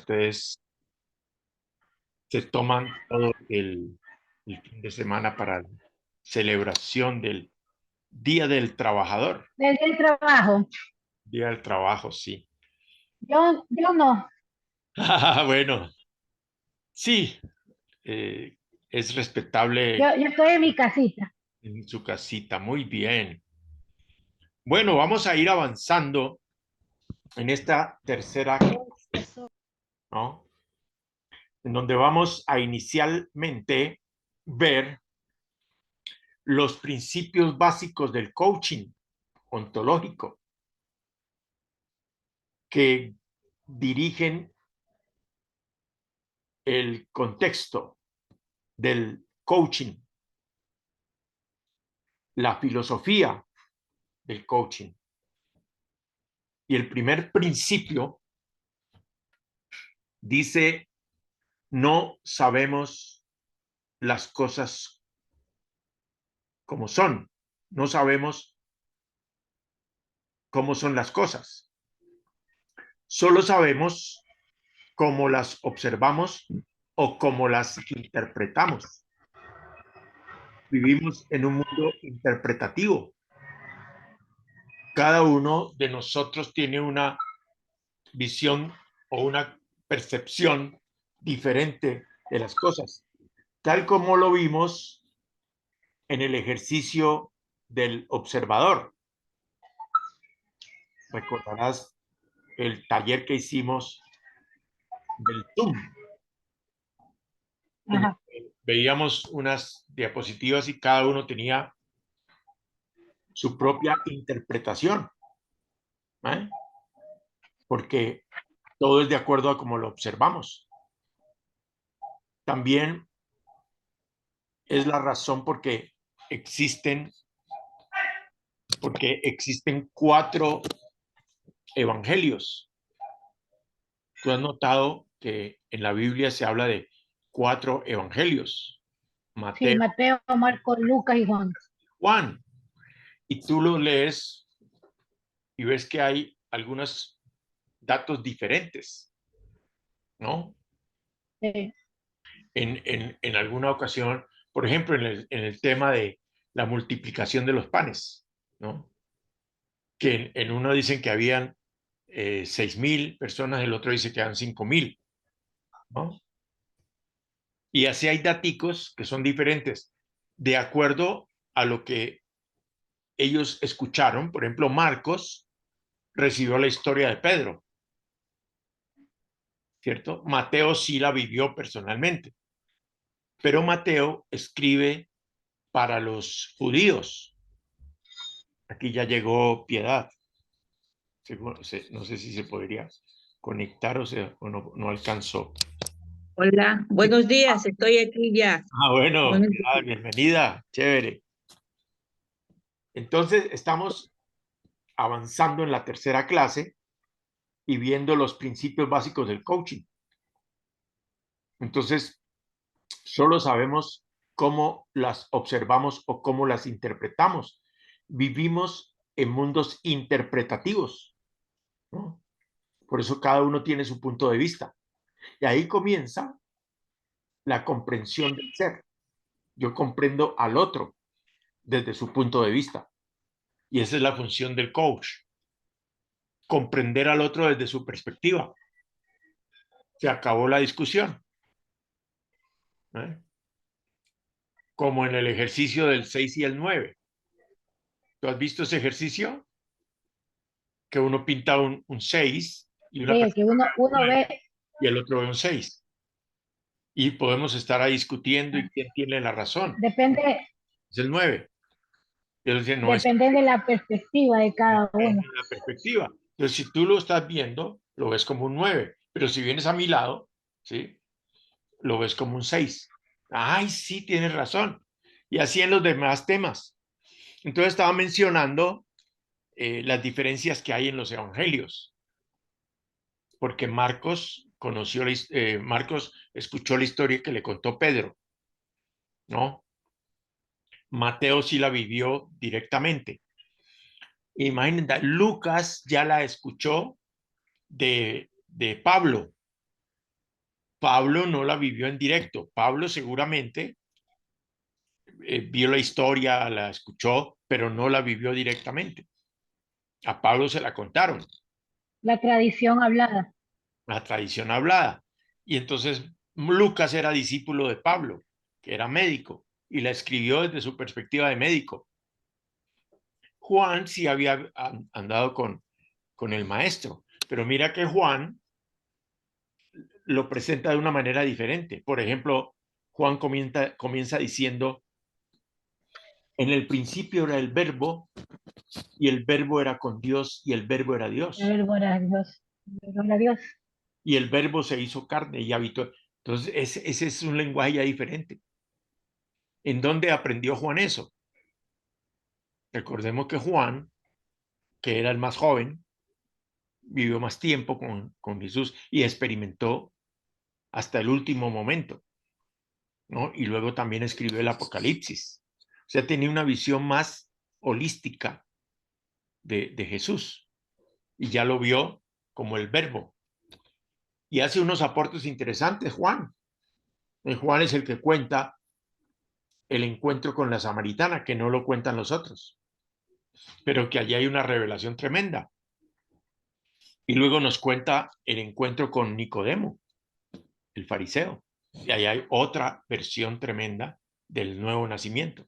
ustedes se toman todo el fin de semana para la celebración del Día del Trabajador. Desde el trabajo. Día del Trabajo, sí. Yo no. Bueno, sí, es respetable Yo estoy en mi casita. en su casita. Muy bien. Bueno, vamos a ir avanzando en esta tercera clase, ¿no? En donde vamos a inicialmente ver los principios básicos del coaching ontológico que dirigen el contexto del coaching, la filosofía del coaching. Y el primer principio dice, no sabemos las cosas como son, no sabemos cómo son las cosas, solo sabemos cómo las observamos o cómo las interpretamos. Vivimos en un mundo interpretativo. Cada uno de nosotros tiene una visión o una percepción diferente de las cosas, tal como lo vimos en el ejercicio del observador. Recordarás el taller que hicimos del Zoom, en el Ajá. que veíamos unas diapositivas y cada uno tenía su propia interpretación, ¿eh? Porque todo es de acuerdo a cómo lo observamos. También es la razón existen, porque existen 4 evangelios. Tú has notado que en la Biblia se habla de 4 evangelios: Sí, Mateo, Mateo, Marcos, Lucas y Juan. Juan. Y tú los lees y ves que hay algunos datos diferentes, ¿no? Sí. En alguna ocasión, por ejemplo, en el tema de la multiplicación de los panes, ¿no? Que en uno dicen que habían 6,000 personas, el otro dice que eran 5,000, ¿no? Y así hay daticos que son diferentes de acuerdo a lo que ellos escucharon. Por ejemplo, Marcos recibió la historia de Pedro, ¿cierto? Mateo sí la vivió personalmente, pero Mateo escribe para los judíos. Aquí ya llegó Piedad. No sé si se podría conectar o no, no alcanzó. Hola, buenos días, estoy aquí ya. Bueno, Buenos Piedad, días. bienvenida, chévere. Entonces, estamos avanzando en la tercera clase y viendo los principios básicos del coaching. Entonces, solo sabemos cómo las observamos o cómo las interpretamos. Vivimos en mundos interpretativos, ¿no? Por eso cada uno tiene su punto de vista. Y ahí comienza la comprensión del ser. Yo comprendo al otro desde su punto de vista. Y esa es la función del coach, comprender al otro desde su perspectiva. Se acabó la discusión, ¿eh? Como en el ejercicio del 6 y el 9. ¿Tú has visto ese ejercicio? Que uno pinta un 6 y una Sí, persona que uno ve, y el otro ve un 6. Y podemos estar ahí discutiendo y quién tiene la razón. depende, Es el 9. Y él dice, no, es depende de la perspectiva de cada uno. la perspectiva. Entonces, si tú lo estás viendo, lo ves como un 9. Pero si vienes a mi lado, ¿sí? Lo ves como un 6. Ay, sí, tienes razón. Y así en los demás temas. Entonces estaba mencionando las diferencias que hay en los evangelios, porque Marcos escuchó la historia que le contó Pedro, ¿no? Mateo sí la vivió directamente. Imagínense, Lucas ya la escuchó de Pablo, Pablo no la vivió en directo. Pablo seguramente vio la historia, la escuchó, pero no la vivió directamente. A Pablo se la contaron, La tradición hablada. la tradición hablada. Y entonces Lucas era discípulo de Pablo, que era médico, y la escribió desde su perspectiva de médico. Juan sí había andado con el maestro, pero mira que Juan lo presenta de una manera diferente. Por ejemplo, Juan comienza diciendo, en el principio era el verbo, y el verbo era con Dios, y el verbo era Dios. Gloria a Dios. Gloria a Dios. Y el verbo se hizo carne y habitó. Entonces, ese es un lenguaje ya diferente. ¿En dónde aprendió Juan eso? Recordemos que Juan, que era el más joven, vivió más tiempo con Jesús y experimentó hasta el último momento, ¿no? Y luego también escribió el Apocalipsis. O sea, tenía una visión más holística de Jesús y ya lo vio como el verbo. Y hace unos aportes interesantes, Juan. Juan es el que cuenta el encuentro con la samaritana, que no lo cuentan los otros, pero que allí hay una revelación tremenda. Y luego nos cuenta el encuentro con Nicodemo, el fariseo. Y ahí hay otra versión tremenda del nuevo nacimiento.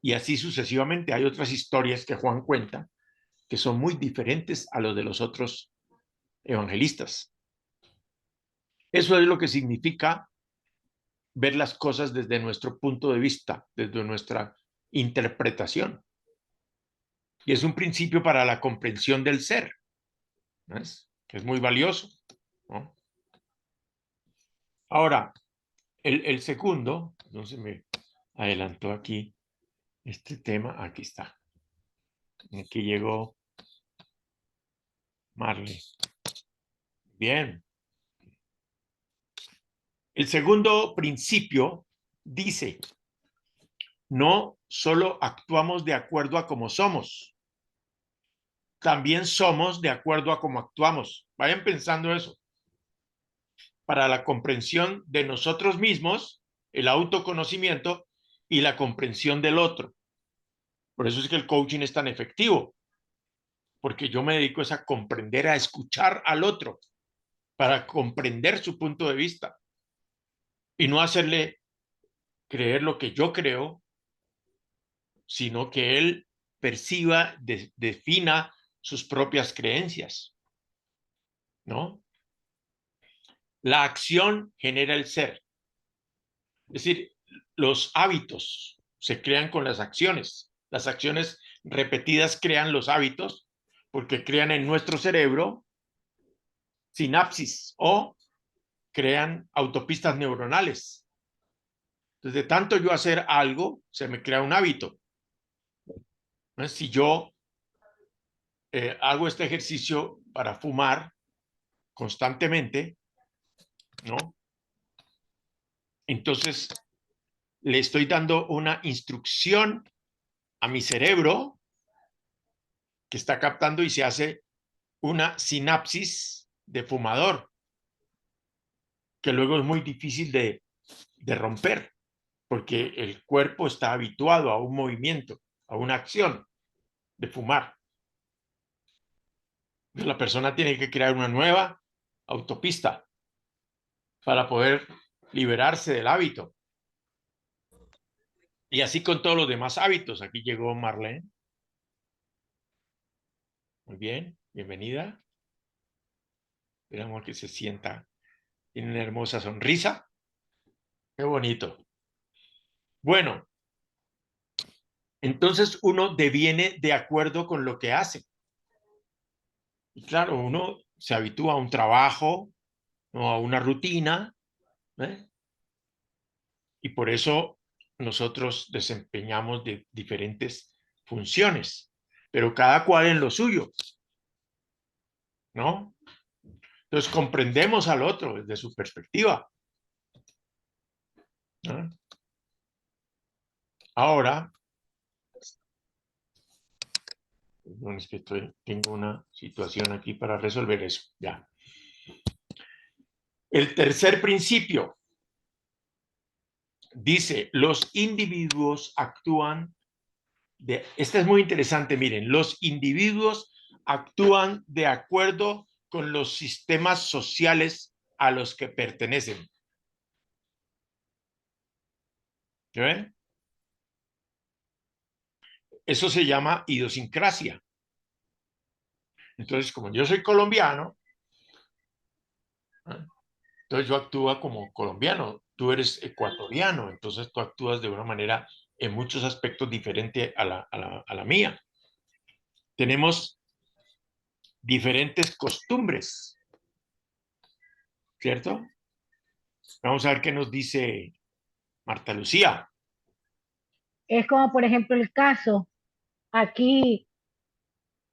Y así sucesivamente hay otras historias que Juan cuenta que son muy diferentes a los de los otros evangelistas. Eso es lo que significa ver las cosas desde nuestro punto de vista, desde nuestra interpretación. Y es un principio para la comprensión del ser, ¿no? Que es muy valioso, ¿no? Ahora, el segundo, no se me adelantó aquí este tema, aquí está. Aquí llegó Marley. Bien. El segundo principio dice, no solo actuamos de acuerdo a cómo somos, también somos de acuerdo a cómo actuamos. Vayan pensando eso. Para la comprensión de nosotros mismos, el autoconocimiento y la comprensión del otro. Por eso es que el coaching es tan efectivo, porque yo me dedico a comprender, a escuchar al otro, para comprender su punto de vista y no hacerle creer lo que yo creo, sino que él perciba, defina sus propias creencias, ¿no? La acción genera el ser. Es decir, los hábitos se crean con las acciones. Las acciones repetidas crean los hábitos porque crean en nuestro cerebro sinapsis o crean autopistas neuronales. Entonces, de tanto yo hacer algo, se me crea un hábito. ¿No? Si yo hago este ejercicio para fumar constantemente, ¿no? Entonces le estoy dando una instrucción a mi cerebro que está captando y se hace una sinapsis de fumador, que luego es muy difícil de romper, porque el cuerpo está habituado a un movimiento, a una acción de fumar. Entonces, la persona tiene que crear una nueva autopista para poder liberarse del hábito. Y así con todos los demás hábitos. Aquí llegó Marlene. Muy bien, bienvenida. Esperamos que se sienta. Tiene una hermosa sonrisa. Qué bonito. Bueno, entonces uno deviene de acuerdo con lo que hace. Y claro, uno se habitúa a un trabajo, ¿no? A una rutina, ¿eh? Y por eso nosotros desempeñamos diferentes funciones, pero cada cual en lo suyo, ¿no? Entonces comprendemos al otro desde su perspectiva, ¿no? Ahora, bueno, es que tengo una situación aquí para resolver eso, ya. El tercer principio dice, los individuos actúan este es muy interesante, miren, los individuos actúan de acuerdo con los sistemas sociales a los que pertenecen. ¿Ven? Eso se llama idiosincrasia. Entonces, como yo soy colombiano, ¿eh? Entonces yo actúo como colombiano, tú eres ecuatoriano, entonces tú actúas de una manera en muchos aspectos diferente a la mía. Tenemos diferentes costumbres, ¿cierto? Vamos a ver qué nos dice Marta Lucía. Es como, por ejemplo, el caso, aquí,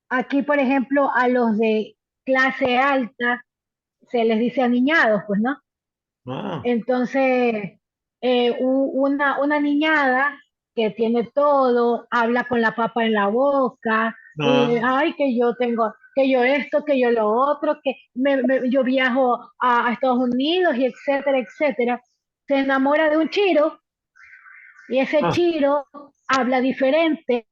aquí, por ejemplo, a los de clase alta se les dice aniñados, pues, ¿no? Ah, Entonces, una niñada que tiene todo, habla con la papa en la boca, ah, ay, que yo tengo, que yo esto, que yo lo otro, que yo viajo a Estados Unidos y etcétera, etcétera. Se enamora de un chiro y ese ah, chiro habla diferente,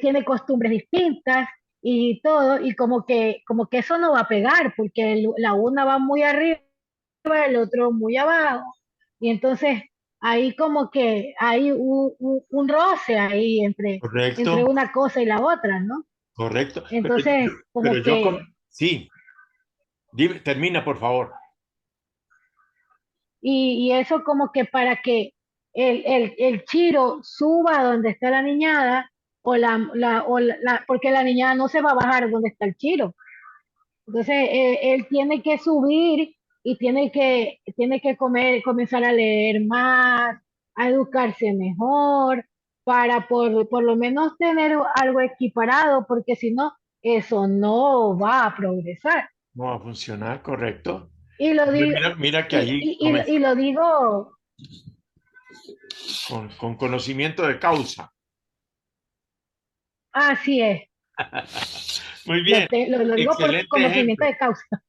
tiene costumbres distintas y todo, y como que eso no va a pegar, porque la una va muy arriba, el otro muy abajo, y entonces ahí como que hay un roce ahí entre correcto, una cosa y la otra, ¿no? correcto. Entonces, Pero como yo que, sí, termina, por favor. y eso como que para que el chiro suba a donde está la niñada, porque la niñada no se va a bajar donde está el chiro. Entonces, él tiene que subir y tiene que comenzar a leer más, a educarse mejor, para por lo menos tener algo equiparado, porque si no, eso no va a progresar. No va a funcionar, correcto. Y lo digo, Mira que allí y lo digo, con conocimiento de causa. así es, Muy bien, lo digo por excelente conocimiento ejemplo, de causa.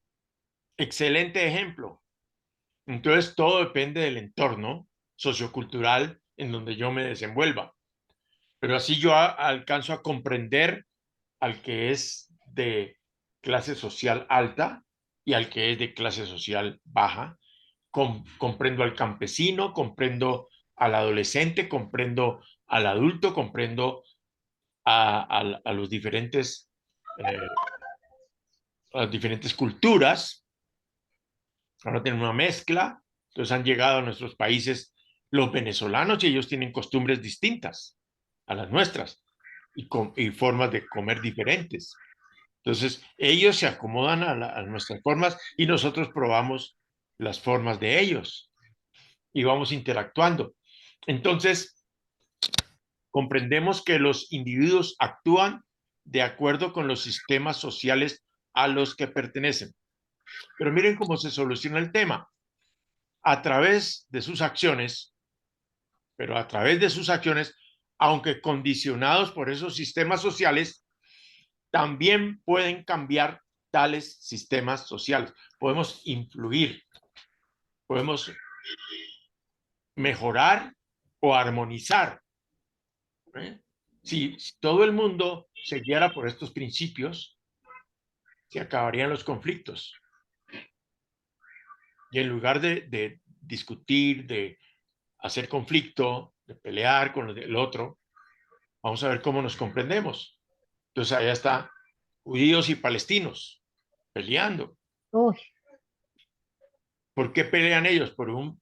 excelente ejemplo. Entonces todo depende del entorno sociocultural en donde yo me desenvuelva. Pero así yo alcanzo a comprender al que es de clase social alta y al que es de clase social baja. Comprendo al campesino, comprendo al adolescente, comprendo al adulto, comprendo a los diferentes, a las diferentes culturas. Ahora tienen una mezcla, entonces han llegado a nuestros países los venezolanos y ellos tienen costumbres distintas a las nuestras y formas de comer diferentes. Entonces, ellos se acomodan a nuestras formas y nosotros probamos las formas de ellos y vamos interactuando. Entonces, comprendemos que los individuos actúan de acuerdo con los sistemas sociales a los que pertenecen. Pero miren cómo se soluciona el tema. A través de sus acciones, pero a través de sus acciones, aunque condicionados por esos sistemas sociales, también pueden cambiar tales sistemas sociales. Podemos influir, podemos mejorar o armonizar. ¿Eh? Si todo el mundo se guiara por estos principios, se acabarían los conflictos. Y en lugar de discutir, de hacer conflicto, de pelear con el otro, vamos a ver cómo nos comprendemos. Entonces allá está judíos y palestinos peleando. Uy, ¿Por qué pelean ellos? Por un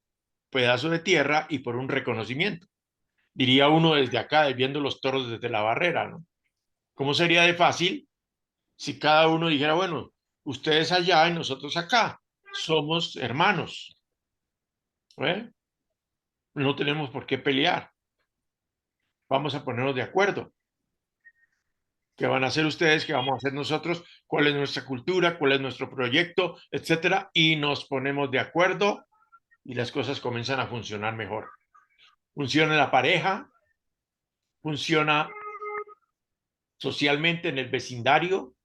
pedazo de tierra y por un reconocimiento. Diría uno desde acá, viendo los toros desde la barrera, ¿no? ¿Cómo sería de fácil si cada uno dijera, bueno, ustedes allá y nosotros acá, somos hermanos, ¿eh? No tenemos por qué pelear, vamos a ponernos de acuerdo. ¿Qué van a hacer ustedes? ¿Qué vamos a hacer nosotros? ¿Cuál es nuestra cultura? ¿Cuál es nuestro proyecto? Etcétera. Y nos ponemos de acuerdo y las cosas comienzan a funcionar mejor. Funciona la pareja, funciona socialmente en el vecindario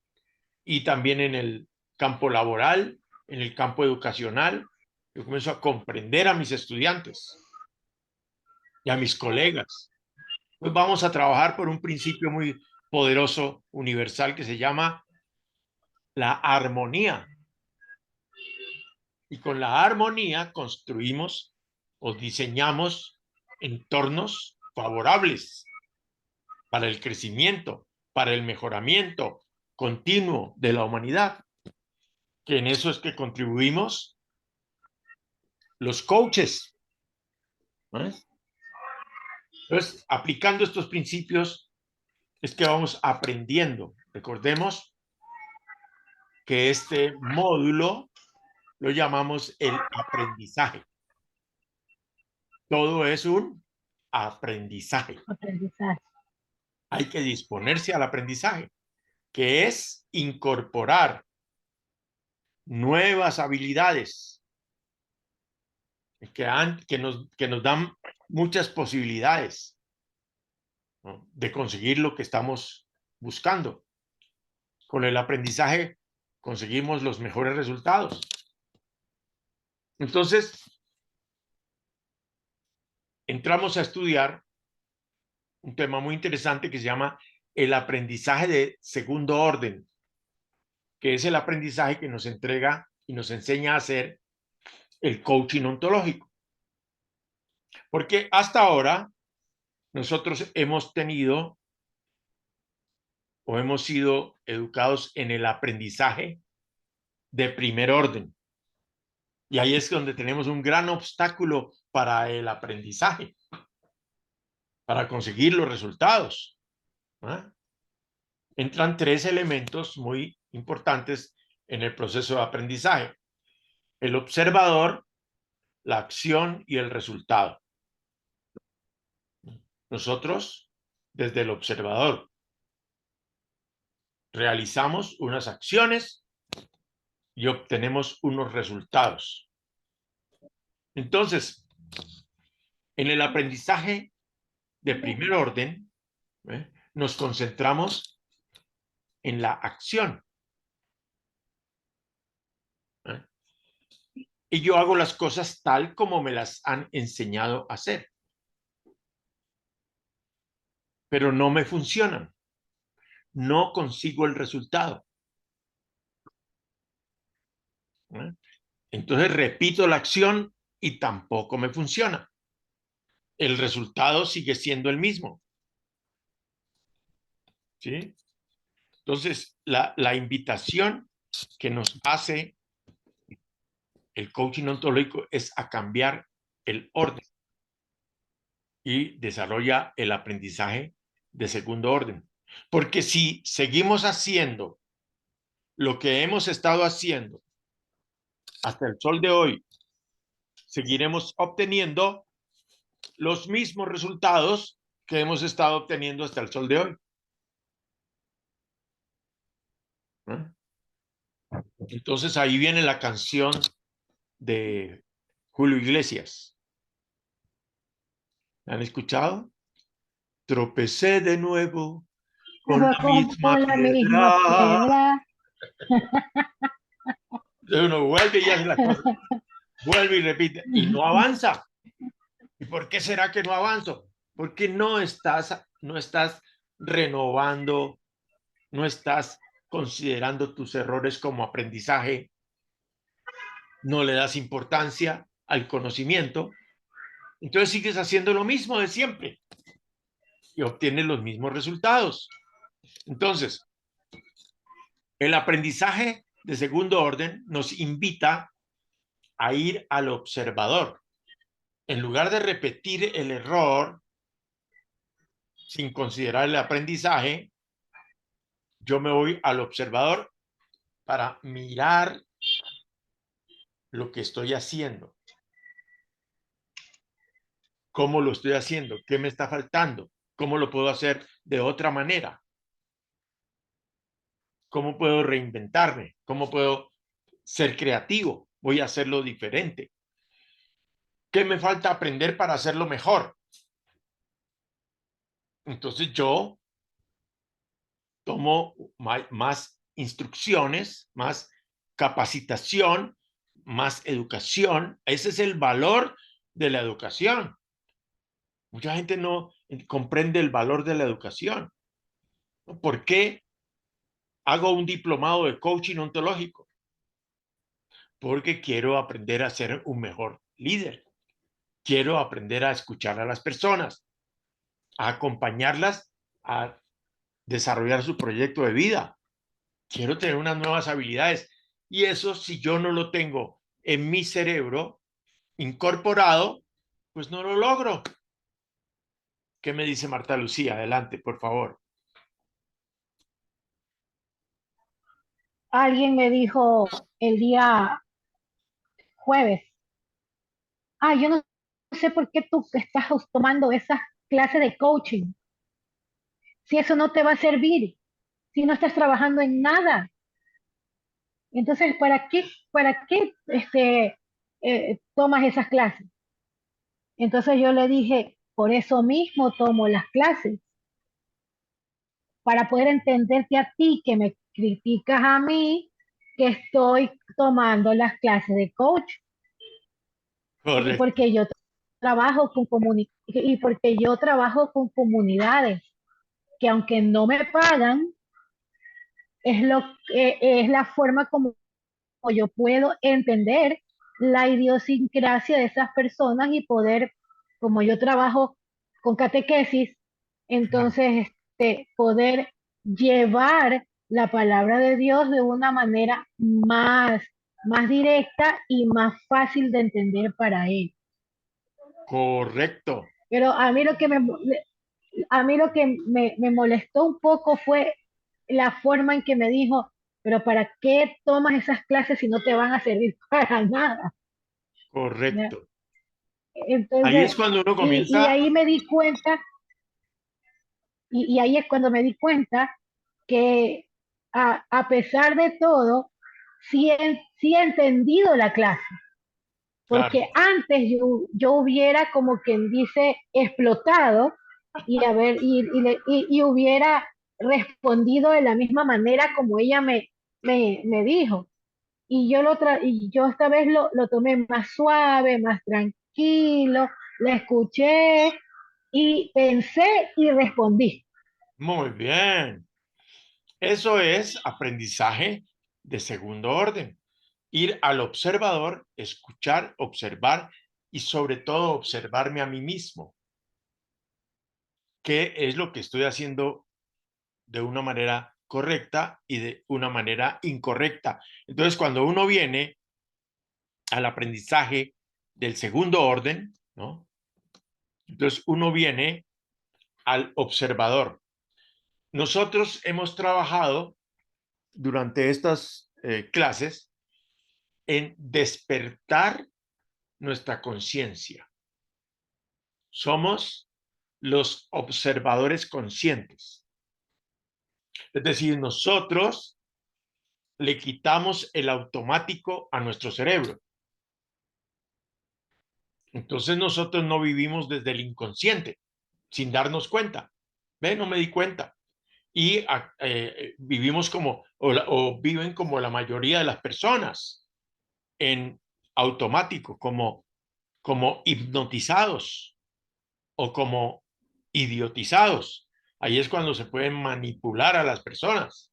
y también en el campo laboral en el campo educacional, yo comienzo a comprender a mis estudiantes y a mis colegas. Pues vamos a trabajar por un principio muy poderoso, universal, que se llama la armonía. Y con la armonía construimos o diseñamos entornos favorables para el crecimiento, para el mejoramiento continuo de la humanidad, que en eso es que contribuimos los coaches. ¿Eh? Entonces, aplicando estos principios es que vamos aprendiendo. Recordemos que este módulo lo llamamos el aprendizaje. Todo es un aprendizaje. Aprendizaje. Hay que disponerse al aprendizaje, que es incorporar nuevas habilidades que nos dan muchas posibilidades, ¿no?, de conseguir lo que estamos buscando. Con el aprendizaje conseguimos los mejores resultados. Entonces, entramos a estudiar un tema muy interesante que se llama el aprendizaje de segundo orden, que es el aprendizaje que nos entrega y nos enseña a hacer el coaching ontológico. Porque hasta ahora nosotros hemos tenido o hemos sido educados en el aprendizaje de primer orden. Y ahí es donde tenemos un gran obstáculo para el aprendizaje, para conseguir los resultados. ¿Ah? Entran tres elementos muy importantes en el proceso de aprendizaje: el observador, la acción y el resultado. Nosotros, desde el observador, realizamos unas acciones y obtenemos unos resultados. Entonces, en el aprendizaje de primer orden, nos concentramos en la acción. Y yo hago las cosas tal como me las han enseñado a hacer. Pero no me funcionan. No consigo el resultado. Entonces repito la acción y tampoco me funciona. El resultado sigue siendo el mismo. ¿Sí? Entonces, la invitación que nos hace el coaching ontológico es a cambiar el orden y desarrolla el aprendizaje de segundo orden. Porque si seguimos haciendo lo que hemos estado haciendo hasta el sol de hoy, seguiremos obteniendo los mismos resultados que hemos estado obteniendo hasta el sol de hoy. Entonces ahí viene la canción de Julio Iglesias. ¿La han escuchado? Tropecé de nuevo con la misma Con la misma piedra. piedra. Uno vuelve y hace la cosa, vuelve y repite, y no avanza. ¿Y por qué será que no avanzo? Porque no estás renovando, no estás considerando tus errores como aprendizaje, no le das importancia al conocimiento, entonces sigues haciendo lo mismo de siempre y obtienes los mismos resultados. Entonces, el aprendizaje de segundo orden nos invita a ir al observador. En lugar de repetir el error sin considerar el aprendizaje, yo me voy al observador para mirar lo que estoy haciendo. ¿Cómo lo estoy haciendo? ¿Qué me está faltando? ¿Cómo lo puedo hacer de otra manera? ¿Cómo puedo reinventarme? ¿Cómo puedo ser creativo? Voy a hacerlo diferente. ¿Qué me falta aprender para hacerlo mejor? Entonces yo tomo más instrucciones, más capacitación más educación. Ese es el valor de la educación. Mucha gente no comprende el valor de la educación. ¿Por qué hago un diplomado de coaching ontológico? Porque quiero aprender a ser un mejor líder. Quiero aprender a escuchar a las personas, a acompañarlas a desarrollar su proyecto de vida. Quiero tener unas nuevas habilidades. Y eso, si yo no lo tengo en mi cerebro incorporado, pues no lo logro. ¿Qué me dice Marta Lucía? Adelante, por favor. Alguien me dijo el día jueves, yo no sé por qué tú estás tomando esas clases de coaching, si eso no te va a servir, si no estás trabajando en nada. Entonces, ¿para qué tomas esas clases? Entonces yo le dije, por eso mismo tomo las clases, para poder entenderte a ti, que me criticas a mí, que estoy tomando las clases de coach, y Correcto, porque yo trabajo y porque yo trabajo con comunidades que aunque no me pagan, es la forma como yo puedo entender la idiosincrasia de esas personas y poder, como yo trabajo con catequesis, claro, entonces poder llevar la palabra de Dios de una manera más directa y más fácil de entender para él. correcto. Pero a mí lo que me molestó un poco fue la forma en que me dijo, pero ¿para qué tomas esas clases si no te van a servir para nada? ¿Ya? Correcto. Ahí Entonces, es cuando uno y comienza, ahí me di cuenta, y ahí es cuando me di cuenta que a pesar de todo, sí he entendido la clase, claro, porque antes yo hubiera, como quien dice, explotado y hubiera respondido de la misma manera como ella me dijo. Y yo esta vez lo tomé más suave, más tranquilo, la escuché y pensé y respondí. muy bien. Eso es aprendizaje de segundo orden. Ir al observador, escuchar, observar y sobre todo observarme a mí mismo. ¿Qué es lo que estoy haciendo de una manera correcta y de una manera incorrecta? Entonces, cuando uno viene al aprendizaje del segundo orden, ¿no? Entonces uno viene al observador. Nosotros hemos trabajado durante estas clases en despertar nuestra conciencia. Somos los observadores conscientes. Es decir, nosotros le quitamos el automático a nuestro cerebro. Entonces nosotros no vivimos desde el inconsciente, sin darnos cuenta. ¿Ve? No me di cuenta. Y vivimos o viven como la mayoría de las personas, en automático, como hipnotizados o como idiotizados. Ahí es cuando se pueden manipular a las personas.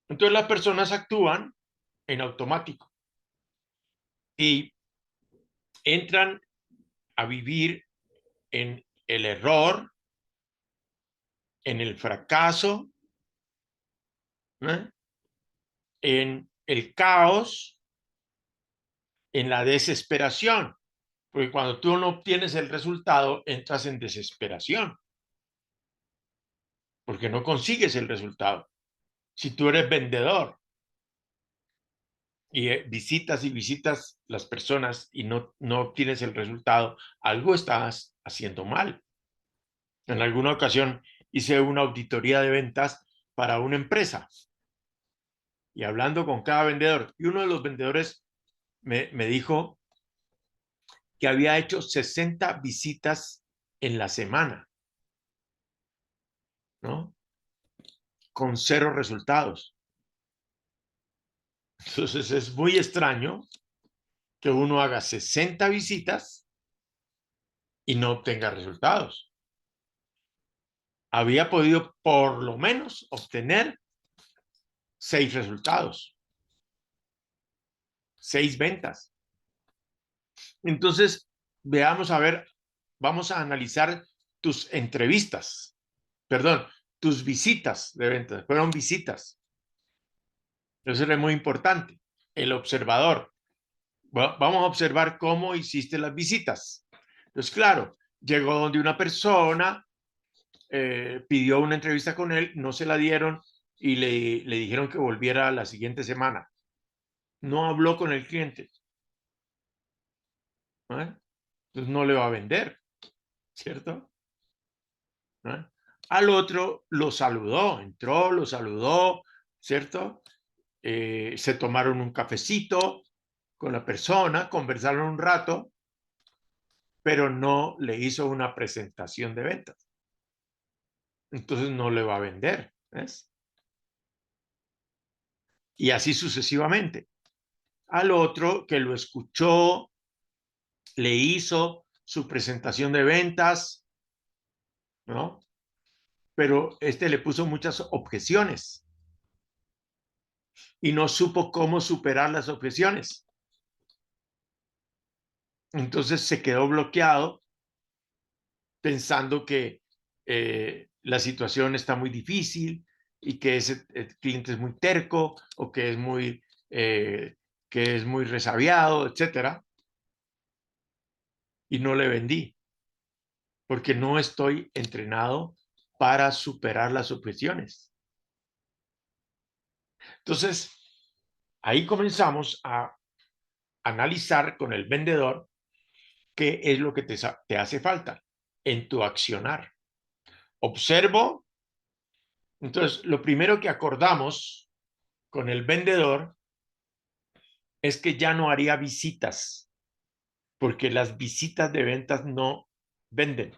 Entonces las personas actúan en automático y entran a vivir en el error, en el fracaso, ¿eh? En el caos, en la desesperación. Porque cuando tú no obtienes el resultado, entras en desesperación, porque no consigues el resultado. Si tú eres vendedor y visitas y visitas las personas y no obtienes el resultado, algo estás haciendo mal. En alguna ocasión hice una auditoría de ventas para una empresa y hablando con cada vendedor, y uno de los vendedores me dijo que había hecho 60 visitas en la semana, ¿no? Con cero resultados. Entonces es muy extraño que uno haga 60 visitas y no obtenga resultados. Había podido por lo menos obtener 6 resultados, 6 ventas. Entonces, veamos a ver, vamos a analizar tus entrevistas, perdón, tus visitas de ventas. Fueron visitas. Eso es muy importante. El observador. Vamos a observar cómo hiciste las visitas. Entonces, claro, llegó donde una persona, pidió una entrevista con él, no se la dieron y le dijeron que volviera la siguiente semana. No habló con el cliente. ¿Eh? Entonces no le va a vender, ¿cierto? ¿Eh? Al otro lo saludó, entró, lo saludó, ¿cierto? Se tomaron un cafecito con la persona, conversaron un rato, pero no le hizo una presentación de ventas. Entonces no le va a vender, ¿ves? Y así sucesivamente. Al otro que lo escuchó, le hizo su presentación de ventas, ¿no? Pero este le puso muchas objeciones y no supo cómo superar las objeciones. Entonces se quedó bloqueado pensando que la situación está muy difícil y que ese cliente es muy terco o eh, que es muy resabiado, etcétera. Y no le vendí porque no estoy entrenado para superar las objeciones. Entonces, ahí comenzamos a analizar con el vendedor qué es lo que te hace falta en tu accionar. Observo. Entonces, lo primero que acordamos con el vendedor es que ya no haría visitas, porque las visitas de ventas no venden.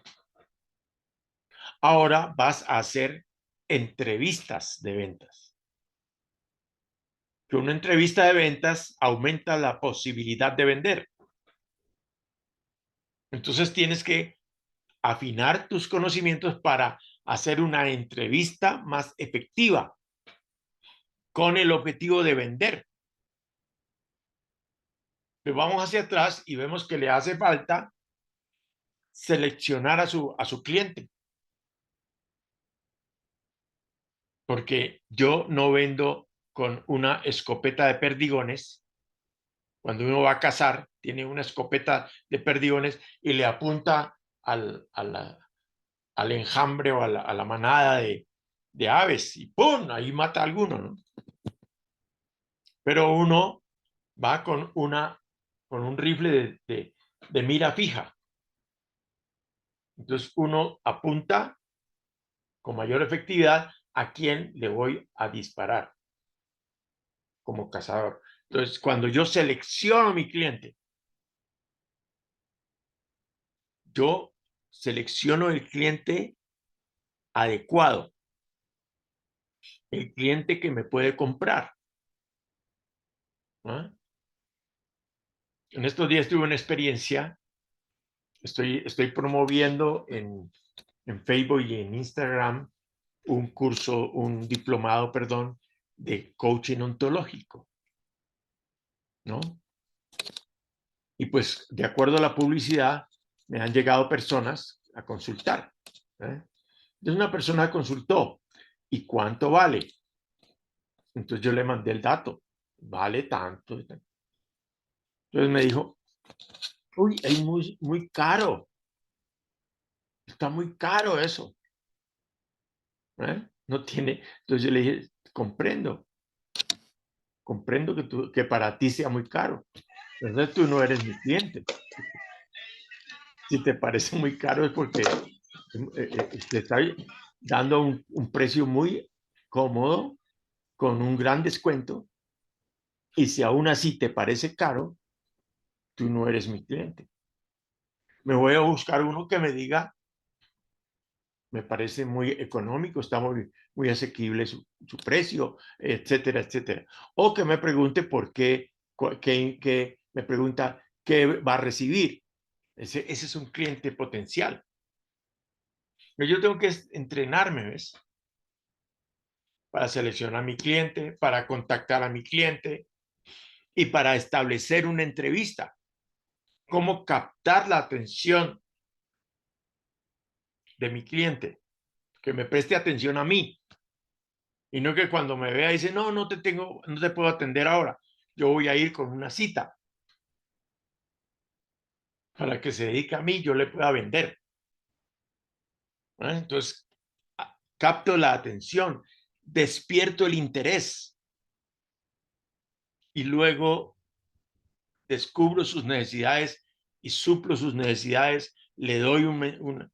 Ahora vas a hacer entrevistas de ventas. Que una entrevista de ventas aumenta la posibilidad de vender. Entonces tienes que afinar tus conocimientos para hacer una entrevista más efectiva con el objetivo de vender. Pero vamos hacia atrás y vemos que le hace falta seleccionar a su cliente. Porque yo no vendo con una escopeta de perdigones. Cuando uno va a cazar, tiene una escopeta de perdigones y le apunta al enjambre o a la manada de aves y ¡pum! Ahí mata a alguno, ¿no? Pero uno va con un rifle de mira fija. Entonces uno apunta con mayor efectividad a quién le voy a disparar como cazador. Entonces, cuando yo selecciono a mi cliente, yo selecciono el cliente adecuado, el cliente que me puede comprar, ¿no? En estos días tuve una experiencia, estoy promoviendo en Facebook y en Instagram un curso, un diplomado, perdón, de coaching ontológico, ¿no? Y pues, de acuerdo a la publicidad, me han llegado personas a consultar, ¿eh? Entonces una persona consultó, ¿y cuánto vale? Entonces yo le mandé el dato, vale tanto. Entonces me dijo, uy, es muy caro, está muy caro eso, ¿eh? No tiene. Entonces yo le dije, comprendo que para ti sea muy caro. Entonces tú no eres mi cliente. Si te parece muy caro es porque te está dando un precio muy cómodo con un gran descuento. Y si aún así te parece caro, tú no eres mi cliente. Me voy a buscar uno que me diga me parece muy económico, está muy asequible su precio, etcétera, etcétera. O que me pregunte por qué, que me pregunta qué va a recibir. Ese es un cliente potencial. Pero yo tengo que entrenarme, ¿ves? Para seleccionar a mi cliente, para contactar a mi cliente y para establecer una entrevista. Cómo captar la atención de mi cliente, que me preste atención a mí. Y no que cuando me vea dice, no, no te puedo atender ahora. Yo voy a ir con una cita para que se dedique a mí, yo le pueda vender. Entonces, capto la atención, despierto el interés y luego descubro sus necesidades y suplo sus necesidades, le doy una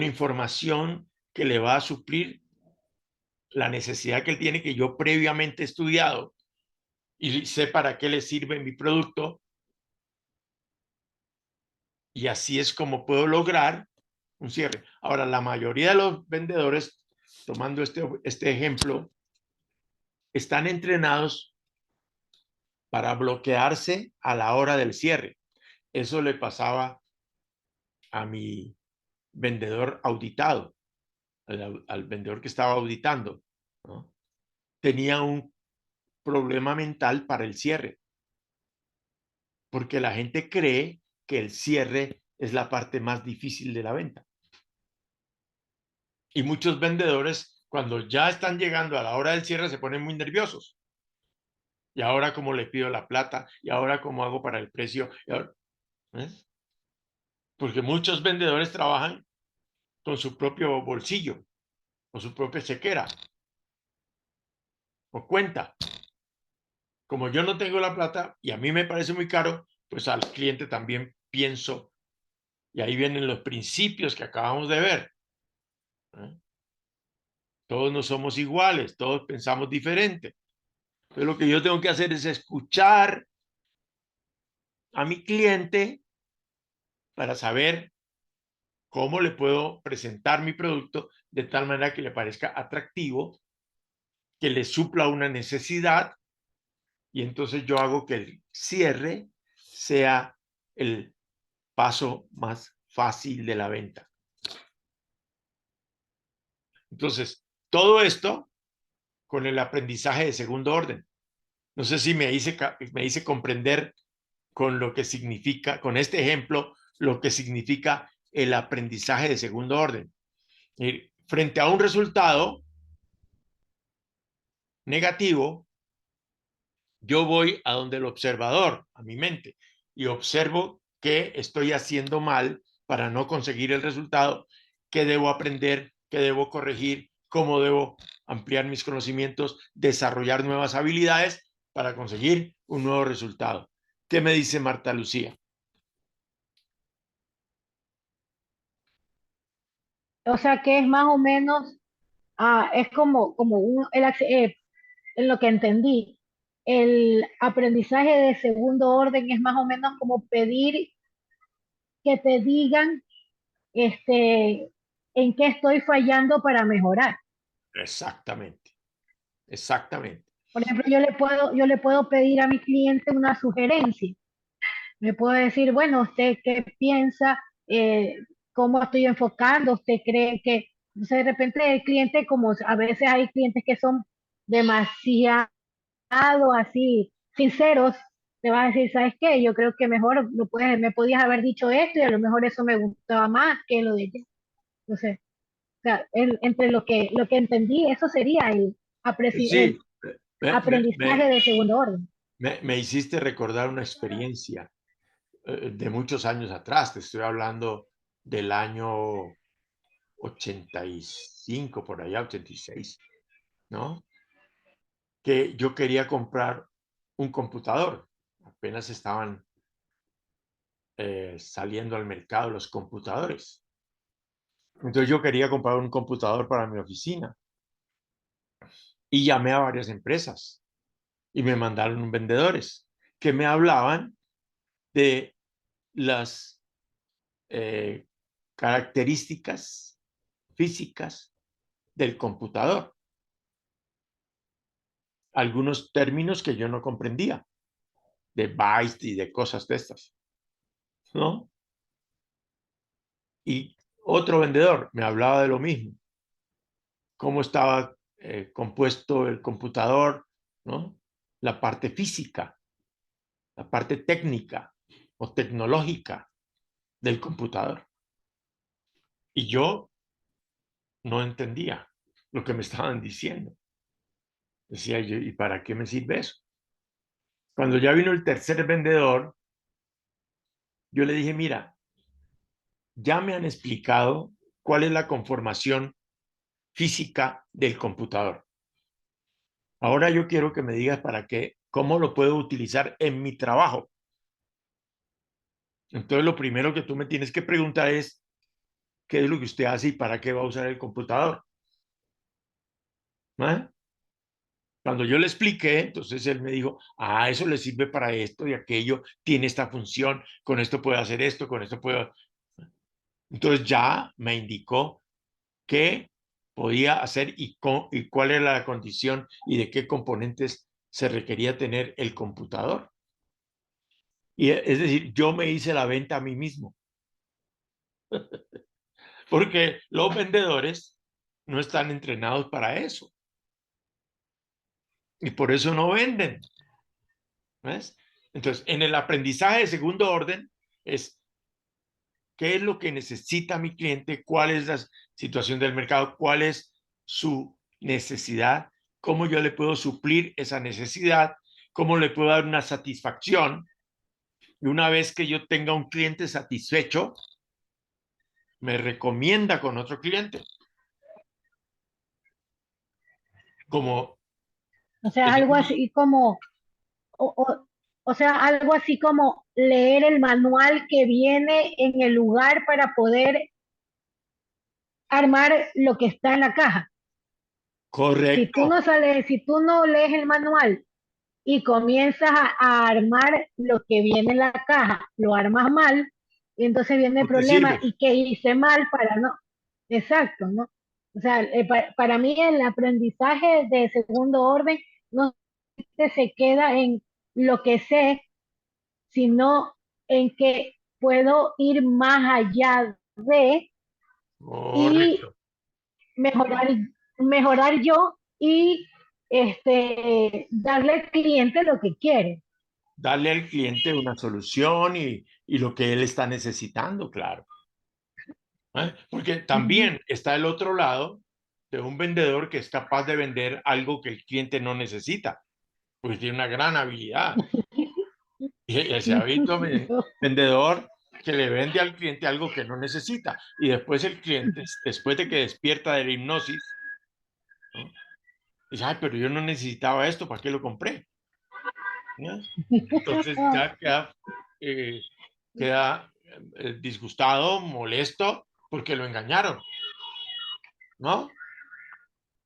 información que le va a suplir la necesidad que él tiene, que yo previamente he estudiado y sé para qué le sirve mi producto. Y así es como puedo lograr un cierre. Ahora, la mayoría de los vendedores, tomando este ejemplo, están entrenados para bloquearse a la hora del cierre. Eso le pasaba a mi vendedor auditado, al vendedor que estaba auditando, ¿no? Tenía un problema mental para el cierre, porque la gente cree que el cierre es la parte más difícil de la venta. Y muchos vendedores, cuando ya están llegando a la hora del cierre, se ponen muy nerviosos. Y ahora, ¿cómo le pido la plata? Y ahora, ¿cómo hago para el precio? ¿Ves? Porque muchos vendedores trabajan con su propio bolsillo o su propia chequera o cuenta. Como yo no tengo la plata y a mí me parece muy caro, pues al cliente también pienso. Y ahí vienen los principios que acabamos de ver. Todos no somos iguales, todos pensamos diferente. Entonces lo que yo tengo que hacer es escuchar a mi cliente para saber cómo le puedo presentar mi producto de tal manera que le parezca atractivo, que le supla una necesidad, y entonces yo hago que el cierre sea el paso más fácil de la venta. Entonces, todo esto con el aprendizaje de segundo orden. No sé si me hice comprender con lo que significa, con este ejemplo, lo que significa el aprendizaje de segundo orden. Frente a un resultado negativo, yo voy a donde el observador, a mi mente, y observo qué estoy haciendo mal para no conseguir el resultado, qué debo aprender, qué debo corregir, cómo debo ampliar mis conocimientos, desarrollar nuevas habilidades para conseguir un nuevo resultado. ¿Qué me dice Marta Lucía? O sea que es más o menos, es como en lo que entendí, el aprendizaje de segundo orden es más o menos como pedir que te digan en qué estoy fallando para mejorar. Exactamente, exactamente. Por ejemplo, yo le puedo pedir a mi cliente una sugerencia. Me puedo decir, bueno, ¿usted qué piensa? ¿Cómo estoy enfocando? ¿Usted cree que, no sé, de repente el cliente, como a veces hay clientes que son demasiado así, sinceros, te vas a decir, ¿sabes qué? Yo creo que mejor me podías haber dicho esto y a lo mejor eso me gustaba más que lo de ella. Entonces, o sea, entre lo que entendí, eso sería el Sí, me, me, aprendizaje me, de segundo orden. me hiciste recordar una experiencia de muchos años atrás. Te estoy hablando del año 85, por allá, 86, ¿no? Que yo quería comprar un computador. Apenas estaban saliendo al mercado los computadores. Entonces yo quería comprar un computador para mi oficina y llamé a varias empresas y me mandaron vendedores que me hablaban de las eh, características físicas del computador. Algunos términos que yo no comprendía, de bytes y de cosas de estas, ¿no? Y otro vendedor me hablaba de lo mismo, cómo estaba compuesto el computador, ¿no? La parte física, la parte técnica o tecnológica del computador. Y yo no entendía lo que me estaban diciendo. Decía yo, ¿y para qué me sirve eso? Cuando ya vino el tercer vendedor, yo le dije, mira, ya me han explicado cuál es la conformación física del computador. Ahora yo quiero que me digas para qué, cómo lo puedo utilizar en mi trabajo. Entonces lo primero que tú me tienes que preguntar es, ¿qué es lo que usted hace y para qué va a usar el computador? ¿Eh? Cuando yo le expliqué, entonces él me dijo, eso le sirve para esto y aquello, tiene esta función, con esto puede hacer esto, con esto puede... Entonces ya me indicó qué podía hacer y cuál era la condición y de qué componentes se requería tener el computador. Y es decir, yo me hice la venta a mí mismo, porque los vendedores no están entrenados para eso y por eso no venden. ¿Ves? Entonces, en el aprendizaje de segundo orden es qué es lo que necesita mi cliente, cuál es la situación del mercado, cuál es su necesidad, cómo yo le puedo suplir esa necesidad, cómo le puedo dar una satisfacción. Y una vez que yo tenga un cliente satisfecho, me recomienda con otro cliente. Como O sea, algo decimos, así como, o, o, o sea, algo así como leer el manual que viene en el lugar para poder armar lo que está en la caja. correcto, Si tú no lees el manual y comienzas a armar lo que viene en la caja, lo armas mal, y entonces viene el no te problema, sirve. y que hice mal para no. Exacto, ¿no? O sea, para mí el aprendizaje de segundo orden no se queda en lo que sé, sino en que puedo ir más allá de y Correcto. mejorar, mejorar yo y darle al cliente lo que quiere. Darle al cliente una solución y lo que él está necesitando, claro. ¿Eh? Porque Ujú. también está el otro lado de un vendedor que es capaz de vender algo que el cliente no necesita, porque tiene una gran habilidad. Y ese hábito vendedor que le vende al cliente algo que no necesita. Y después el cliente, después de que despierta de la hipnosis, ¿no? Dice, ay, pero yo no necesitaba esto, ¿para qué lo compré? ¿No? Entonces ya eh, queda disgustado, molesto, porque lo engañaron, ¿no?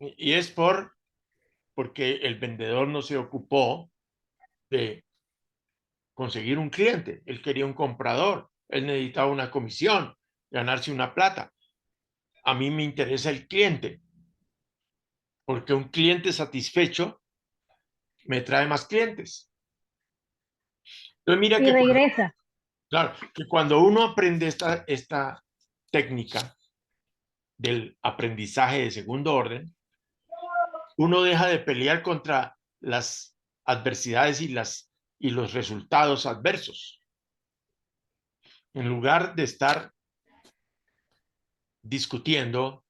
Y es porque el vendedor no se ocupó de conseguir un cliente. Él quería un comprador, él necesitaba una comisión, ganarse una plata. A mí me interesa el cliente, porque un cliente satisfecho me trae más clientes. Entonces mira Y que regresa. claro, que cuando uno aprende esta técnica del aprendizaje de segundo orden, uno deja de pelear contra las adversidades y los resultados adversos. En lugar de estar discutiendo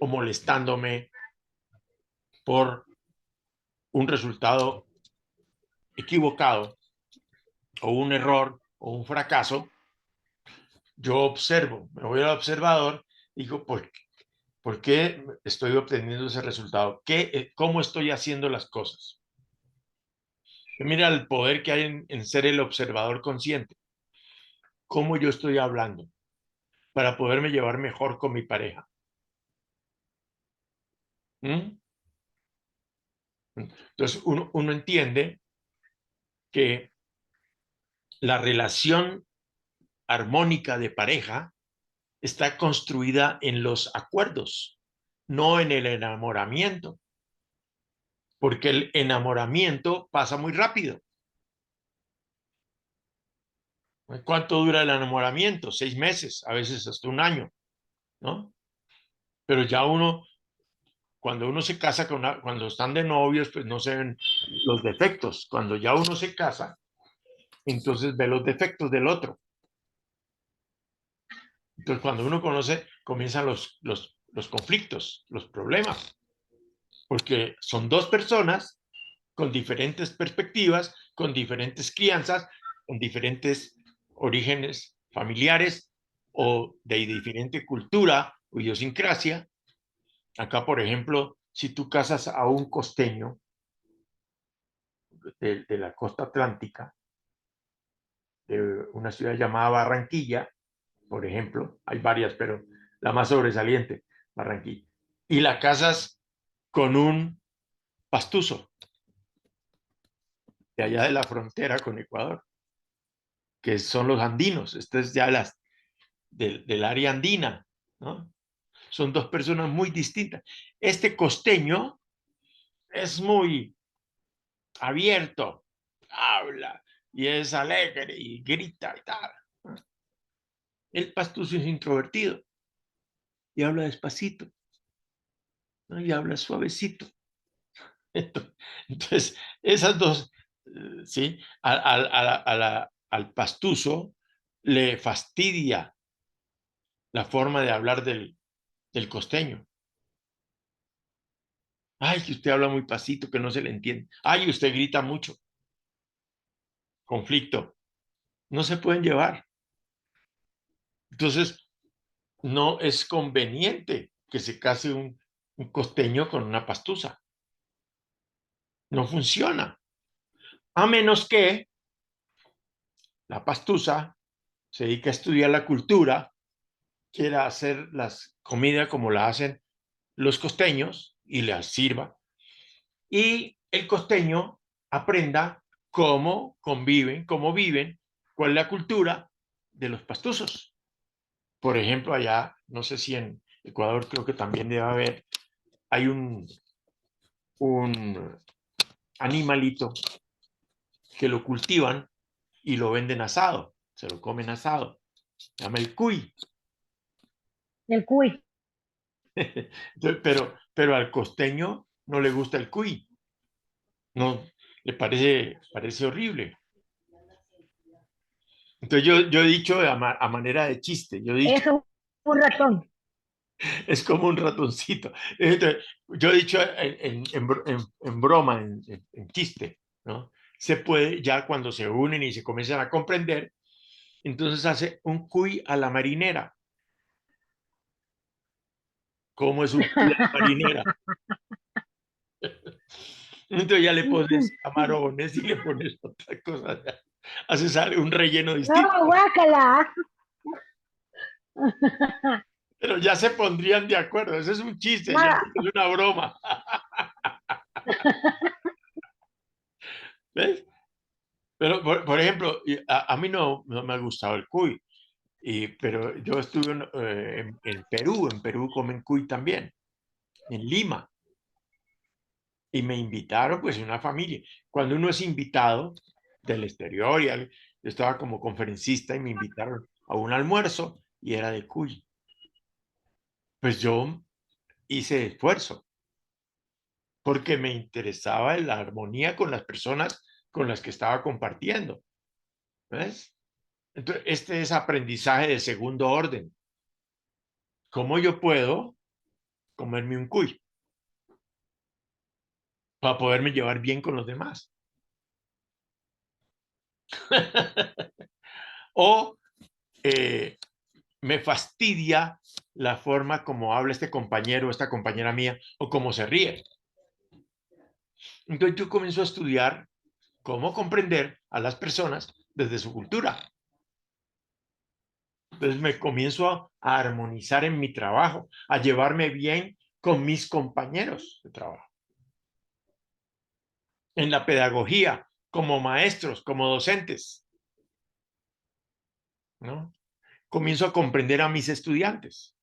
o molestándome por un resultado equivocado o un error o un fracaso, yo observo, me voy al observador y digo, ¿por qué estoy obteniendo ese resultado? ¿Cómo estoy haciendo las cosas? Mira el poder que hay en ser el observador consciente. ¿Cómo yo estoy hablando para poderme llevar mejor con mi pareja? ¿Mm? Entonces uno entiende que la relación armónica de pareja está construida en los acuerdos, no en el enamoramiento, porque el enamoramiento pasa muy rápido. ¿Cuánto dura el enamoramiento? 6 meses, a veces hasta un año, ¿no? Pero ya uno, cuando uno se casa, cuando están de novios, pues no se ven los defectos. Cuando ya uno se casa, entonces ve los defectos del otro. Entonces, cuando uno conoce, comienzan los conflictos, los problemas, porque son dos personas con diferentes perspectivas, con diferentes crianzas, con diferentes orígenes familiares o de diferente cultura o idiosincrasia. Acá, por ejemplo, si tú casas a un costeño de la costa atlántica, de una ciudad llamada Barranquilla, por ejemplo, hay varias, pero la más sobresaliente, Barranquilla, y la casas con un pastuso de allá de la frontera con Ecuador, que son los andinos, esto es ya del área andina, ¿no? Son dos personas muy distintas. Este costeño es muy abierto, habla y es alegre y grita y tal. El pastuso es introvertido y habla despacito, ¿no? Y habla suavecito. Entonces, esas dos, ¿sí? Al pastuso le fastidia la forma de hablar del costeño. Ay, que usted habla muy pasito, que no se le entiende. Ay, usted grita mucho. Conflicto. No se pueden llevar. Entonces, no es conveniente que se case un costeño con una pastusa. No funciona. A menos que la pastusa se dedique a estudiar la cultura, quiera hacer las comidas como la hacen los costeños y las sirva. Y el costeño aprenda cómo conviven, cómo viven, cuál es la cultura de los pastusos. Por ejemplo, allá, no sé si en Ecuador creo que también debe haber, hay un animalito que lo cultivan y lo venden asado, se lo comen asado, se llama el cuy. El cuy. pero al costeño no le gusta el cuy, no, le parece horrible. Entonces yo he dicho a manera de chiste, yo he dicho, Eso es un ratón. es como un ratoncito. Entonces, yo he dicho en broma, en chiste, ¿no? Se puede, ya cuando se unen y se comienzan a comprender, entonces hace un cuy a la marinera. ¿Cómo es un cuy a la marinera? Entonces ya le pones camarones y le pones otra cosa. Haces un relleno No, distinto. guácala. Pero ya se pondrían de acuerdo. Ese es un chiste, ya Ma- es una broma. ¿Ves? Pero, por ejemplo, a mí no me ha gustado el cuy, pero yo estuve en Perú. En Perú comen cuy también, en Lima. Y me invitaron, pues, una familia. Cuando uno es invitado del exterior, yo estaba como conferencista y me invitaron a un almuerzo y era de cuy. Pues yo hice esfuerzo porque me interesaba la armonía con las personas con las que estaba compartiendo. ¿Ves? Entonces, este es aprendizaje de segundo orden. ¿Cómo yo puedo comerme un cuy para poderme llevar bien con los demás? O eh, me fastidia la forma como habla este compañero o esta compañera mía o cómo se ríe. Entonces yo comienzo a estudiar cómo comprender a las personas desde su cultura. Entonces me comienzo a armonizar en mi trabajo, a llevarme bien con mis compañeros de trabajo. En la pedagogía, como maestros, como docentes, ¿no? comienzo a comprender a mis estudiantes.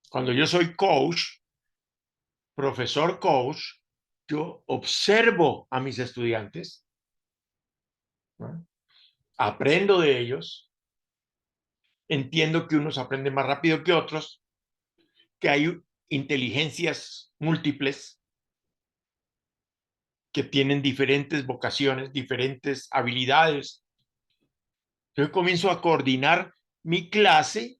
Cuando yo soy coach, profesor coach, yo observo a mis estudiantes, ¿no? Aprendo de ellos, entiendo que unos aprenden más rápido que otros, que hay inteligencias múltiples que tienen diferentes vocaciones, diferentes habilidades. Yo comienzo a coordinar mi clase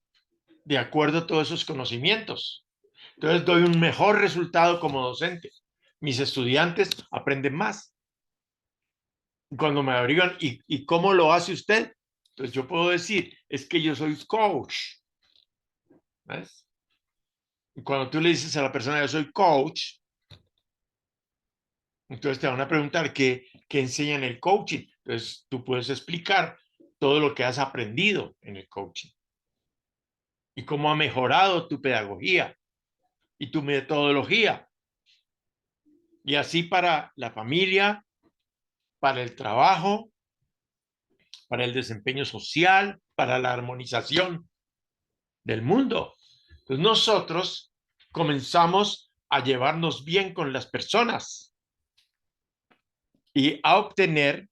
de acuerdo a todos esos conocimientos. Entonces doy un mejor resultado como docente. Mis estudiantes aprenden más. Cuando me averiguan, ¿y cómo lo hace usted? Pues yo puedo decir, es que yo soy coach. ¿Ves? Y cuando tú le dices a la persona, yo soy coach, entonces te van a preguntar qué enseña en el coaching. Entonces tú puedes explicar todo lo que has aprendido en el coaching y cómo ha mejorado tu pedagogía y tu metodología. Y así para la familia, para el trabajo, para el desempeño social, para la armonización del mundo. Entonces nosotros comenzamos a llevarnos bien con las personas y a obtener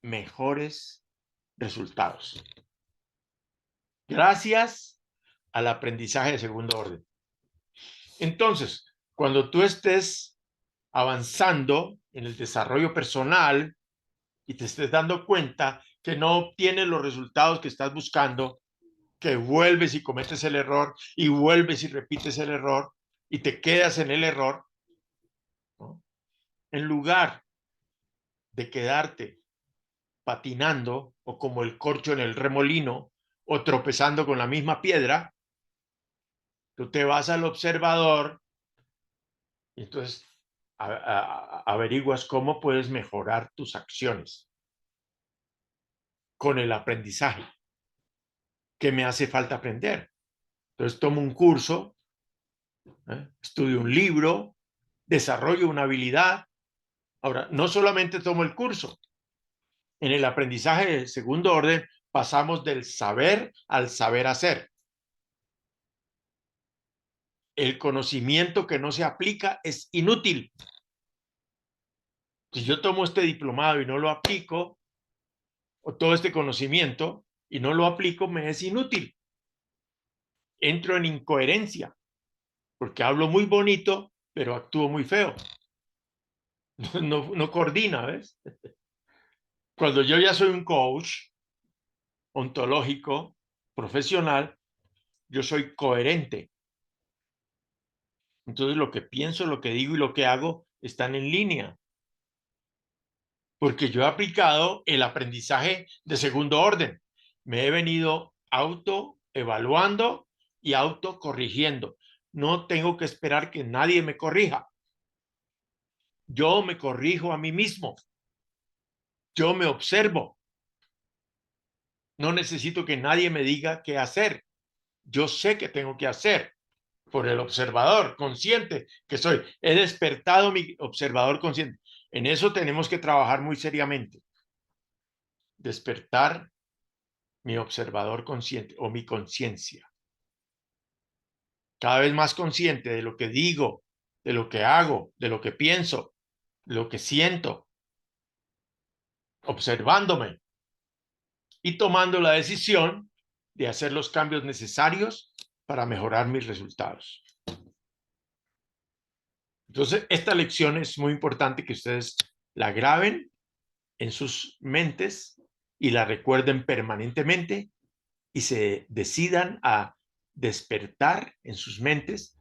mejores resultados. Gracias al aprendizaje de segundo orden. Entonces, cuando tú estés avanzando en el desarrollo personal y te estés dando cuenta que no obtienes los resultados que estás buscando, que vuelves y cometes el error y vuelves y repites el error y te quedas en el error, ¿no? En lugar de quedarte patinando o como el corcho en el remolino o tropezando con la misma piedra, tú te vas al observador y entonces averiguas cómo puedes mejorar tus acciones con el aprendizaje. ¿Qué me hace falta aprender? Entonces tomo un curso, estudio un libro, desarrollo una habilidad. Ahora, no solamente tomo el curso, en el aprendizaje de segundo orden pasamos del saber al saber hacer. El conocimiento que no se aplica es inútil. Si yo tomo este diplomado y no lo aplico, o todo este conocimiento y no lo aplico, me es inútil. Entro en incoherencia, porque hablo muy bonito, pero actúo muy feo. No coordina, ¿ves? Cuando yo ya soy un coach ontológico, profesional, yo soy coherente. Entonces lo que pienso, lo que digo y lo que hago están en línea. Porque yo he aplicado el aprendizaje de segundo orden. Me he venido autoevaluando y autocorrigiendo. No tengo que esperar que nadie me corrija. Yo me corrijo a mí mismo. Yo me observo. No necesito que nadie me diga qué hacer. Yo sé qué tengo que hacer por el observador consciente que soy. He despertado mi observador consciente. En eso tenemos que trabajar muy seriamente. Despertar mi observador consciente o mi conciencia. Cada vez más consciente de lo que digo, de lo que hago, de lo que pienso, de lo que siento, observándome y tomando la decisión de hacer los cambios necesarios para mejorar mis resultados. Entonces, esta lección es muy importante que ustedes la graben en sus mentes y la recuerden permanentemente y se decidan a despertar en sus mentes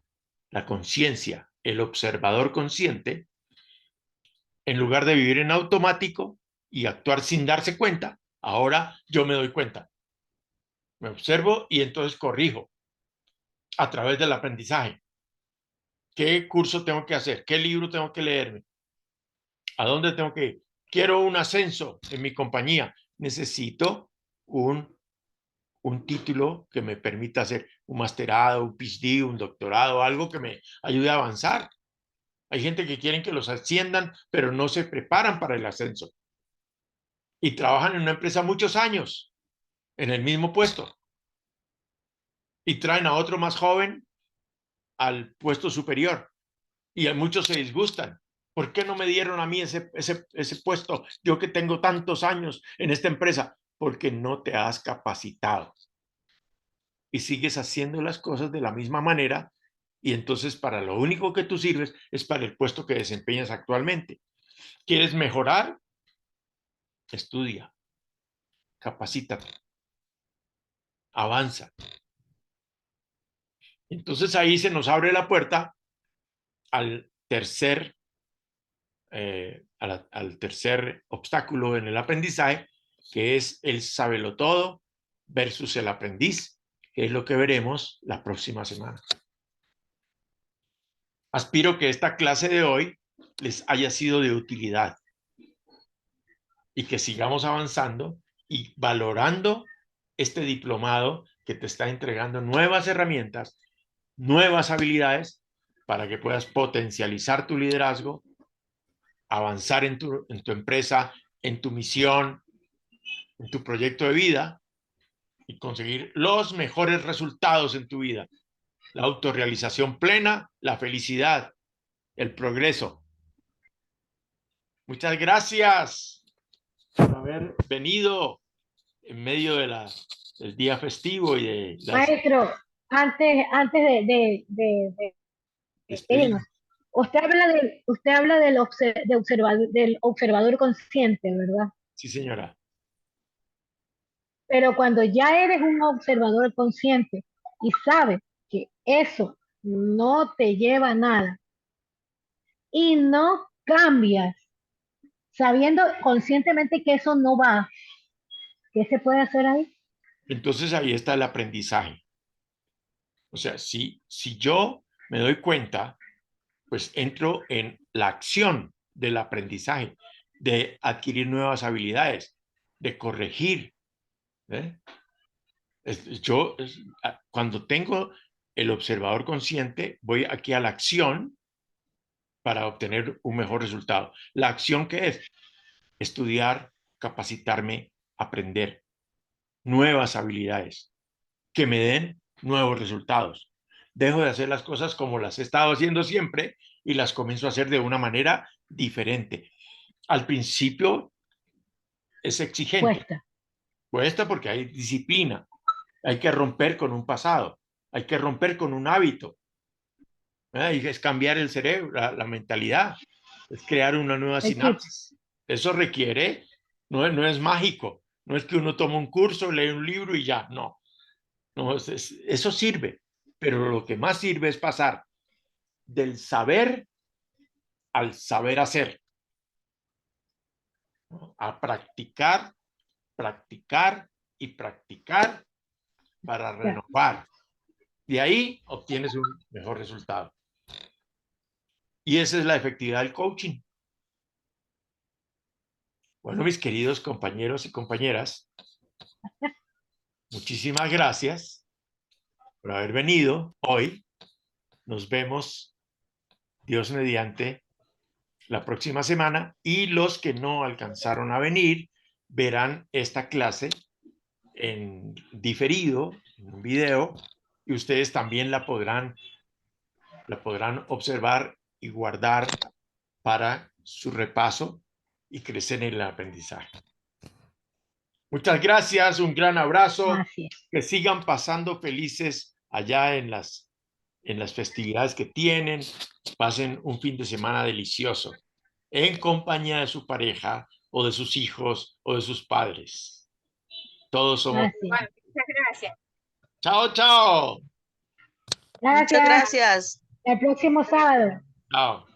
la conciencia, el observador consciente, en lugar de vivir en automático y actuar sin darse cuenta. Ahora yo me doy cuenta, me observo y entonces corrijo a través del aprendizaje. ¿Qué curso tengo que hacer? ¿Qué libro tengo que leerme? ¿A dónde tengo que ir? Quiero un ascenso en mi compañía. Necesito un título que me permita hacer un masterado, un PhD, un doctorado, algo que me ayude a avanzar. Hay gente que quieren que los asciendan, pero no se preparan para el ascenso. Y trabajan en una empresa muchos años en el mismo puesto y traen a otro más joven al puesto superior y a muchos se disgustan. ¿Por qué no me dieron a mí ese puesto? Yo que tengo tantos años en esta empresa, porque no te has capacitado y sigues haciendo las cosas de la misma manera y entonces para lo único que tú sirves es para el puesto que desempeñas actualmente. ¿Quieres mejorar? Estudia, capacítate, avanza. Entonces ahí se nos abre la puerta al tercer, al tercer obstáculo en el aprendizaje, que es el sabelotodo versus el aprendiz, que es lo que veremos la próxima semana. Aspiro que esta clase de hoy les haya sido de utilidad y que sigamos avanzando y valorando este diplomado que te está entregando nuevas herramientas, nuevas habilidades para que puedas potencializar tu liderazgo, avanzar en tu empresa, en tu misión, en tu proyecto de vida y conseguir los mejores resultados en tu vida. La autorrealización plena, la felicidad, el progreso. Muchas gracias por haber venido en medio de del día festivo y de las Maestro, antes de irnos, despedidas. usted habla del observador consciente, ¿verdad? Sí, señora. Pero cuando ya eres un observador consciente y sabes que eso no te lleva a nada y no cambias, sabiendo conscientemente que eso no va, ¿qué se puede hacer ahí? Entonces ahí está el aprendizaje. O sea, si yo me doy cuenta, pues entro en la acción del aprendizaje, de adquirir nuevas habilidades, de corregir. ¿Eh? Cuando tengo el observador consciente, voy aquí a la acción para obtener un mejor resultado. ¿La acción qué es? Estudiar, capacitarme, aprender nuevas habilidades que me den nuevos resultados. Dejo de hacer las cosas como las he estado haciendo siempre y las comienzo a hacer de una manera diferente. Al principio es exigente, Cuesta. cuesta porque hay disciplina, hay que romper con un pasado, hay que romper con un hábito, y es cambiar el cerebro, la mentalidad, es crear una nueva El chip. sinapsis. Eso requiere, no es mágico, no es que uno tome un curso, lee un libro y ya, no. No, eso sirve, pero lo que más sirve es pasar del saber al saber hacer, ¿no? A practicar, practicar y practicar para Ya. renovar. De ahí obtienes un mejor resultado. Y esa es la efectividad del coaching. Bueno, mis queridos compañeros y compañeras, muchísimas gracias por haber venido hoy. Nos vemos, Dios mediante, la próxima semana y los que no alcanzaron a venir verán esta clase en diferido, en un video, y ustedes también la podrán observar y guardar para su repaso y crecer en el aprendizaje. Muchas gracias, un gran abrazo, Así es. que sigan pasando felices allá en las festividades que tienen, pasen un fin de semana delicioso en compañía de su pareja o de sus hijos o de sus padres. Todos somos. Así es. Bueno, muchas gracias. Chao, chao. Muchas Gracias. gracias. El próximo sábado. Chao.